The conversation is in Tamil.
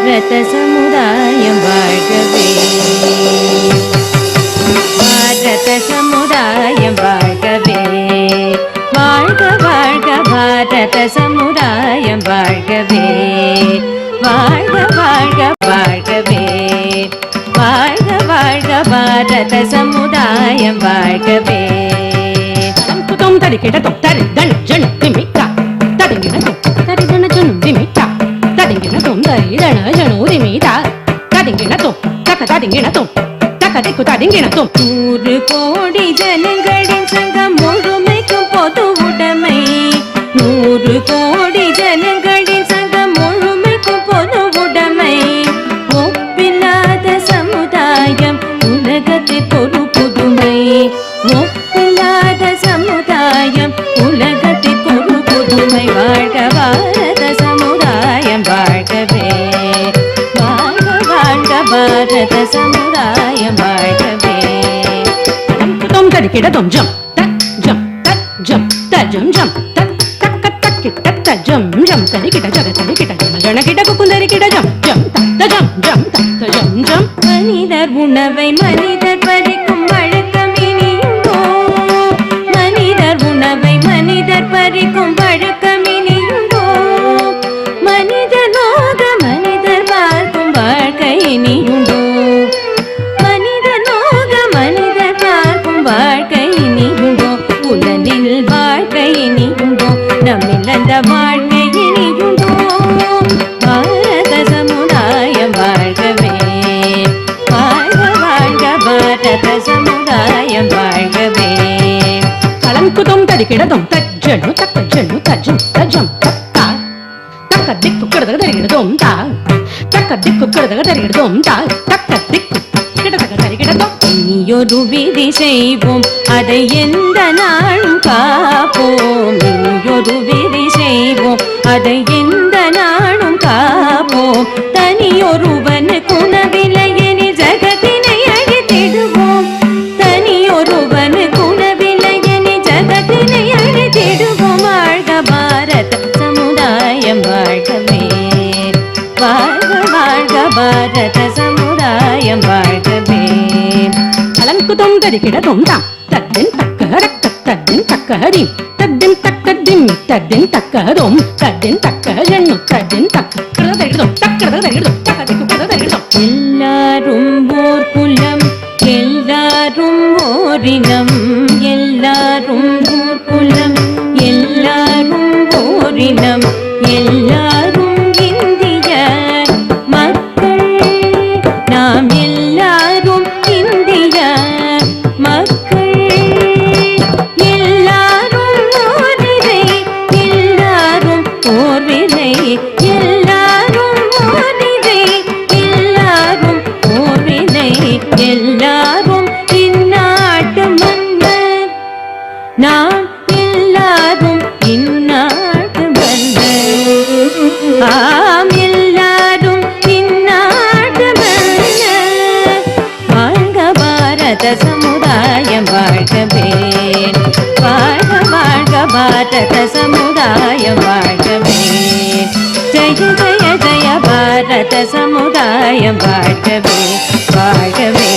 பாரத சமுதாயம் வாழ்கவே, பாரத சமுதாயம் வாழ்கவே, வாழ்க வாழ்க பாரத சமுதாயம் வாழ்கவே, வாழ்க வாழ்க வாழ்கவே, வாழ்க வாழ்க பாரத சமுதாயம் வாழ்கவே. தும் தரி கிடத்தும் தரி தன் ஜன் திமிட்டா தடிங்கினதும் தரி தன ஜன் திமிட்டா தடிங்கினதும் தரி தன ஜனு திமிட்டா தடிங்கினதும் தக்க தடிங்கினதும் தக்க திக்கு தடிங்கினதும். 100 கோடி ஜனங்களின் சங்கம் முழுமைக்கும் பொது உடைமை, 100 கோடி ஜனங்களின் சங்கம் முழுமைக்கும் பொது உடைமை, ஒப்பில்லாத சமுதாயம் உலகத்தில் ஒரு புதுமை, ஒப்பில்லாத சமுதாயம் உலகத்தில் ஒரு புதுமை. வாழ்க பாரத சமுதாயம் வாழ்கவே, வாழ்க வாழ்க பாரத சமுதாயம் வாழ்கவே. தும் தரி கிடத்தும் ஜம் தக் ஜம் தக் ஜம் த ஜம் ஜம் தக் தக்க தக்கி தக் த ஜம் ஜம் தரி கிட ஜக தரி கிட ஜன ஜன கிட குந்தரி கிட ஜம் ஜம் த ஜம் ஜம் த ஜம் ஜம். மனிதர் உணவை மனிதர் பறிக்கும் வழக்கம் இனியுண்டோ, மனிதர் உணவை மனிதர் பறிக்கும் வழக்கம் இனியுண்டோ, மனிதர் நோக மனிதர் பார்க்கும் வாழ்க்கை இனியுண்டோ, மனிதர் நோக மனிதர் பார்க்கும் வாழ்க்கை இனியுண்டோ, உலகில் வாழ்க்கை இனியுண்டோ, நம்மில் அந்த வாழ்க்கை இனியுண்டோ. பாரத சமுதாயம் வாழ்கவே, வாழ்க வாழ்க பாரத சமுதாயம் வாழ்கவே. கலங்குதும் தரி கிடதும் தஜ்ஜனு தக்க ஜனு தஜம் தஜம் தக்கா தக்க திக்கு கிடதக தரிகிடதும் தா தக்க திக்கு கிடதக தரிகிடதும் தா தக்க திக்கு கிடதக தரிகிடதும். இனியொரு விதி செய்வோம் அதை எந்த நாளும் காப்போம், இனியொரு விதி செய்வோம் அதை எந்த நாளும் காப்போம், தனியொருவன் குணவிலையெனி ஜகத்தினை அழித்திடுவோம், தனியொருவன் குணவிலையெனி ஜகத்தினை அழித்திடுவோம். வாழ்க பாரத சமுதாயம் வாழ்கவே, வாழ்க வாழ்க பாரத சமுதாயம் வாழ்கவே. கலங்குதும் தரி கிடதும் தாம் தத்தின் தக்க ரக்க தத்தின் தக்க ஹரிம் தத்தின் தக்க திம் தத்தின் தக்க ஹரும் தத்தின் தக்க ஜன்னு தத்தின் தக்க கிடதக தரிகிடதும் தக்கடக தரிகிடதும் தக்க திக்கு கிடதக தரிகிடதும். எல்லாரும் ஓர் குலம், எல்லாரும் ஓரினம், எல்லாரும் ஓர் குலம், எல்லாரும் ஓரினம், எல்லாரும் இந்திய மக்கள், நாம் எல்லாரும் இந்திய மக்கள், எல்லாரும் ஓரிரை, எல்லாரும் ஓர்வினை, எல்லாரும் ஓரிரை, எல்லாரும் ஓர்வினை, எல்லாரும் இந்நாட்டு மன்னர், நாம் எல்லாரும் இந்நாட்டு மன்னர், ஆம் எல்லாரும் இந்நாட்டு மன்னர். வாழ்க பாரத சமுதாயம் வாழ்கவே, வாழ்க வாழ்க பாரத சமுதாயம் வாழ்கவே. ஜெய ஜெய ஜெய பாரத சமுதாயம் வாழ்கவே, வாழ்கவே.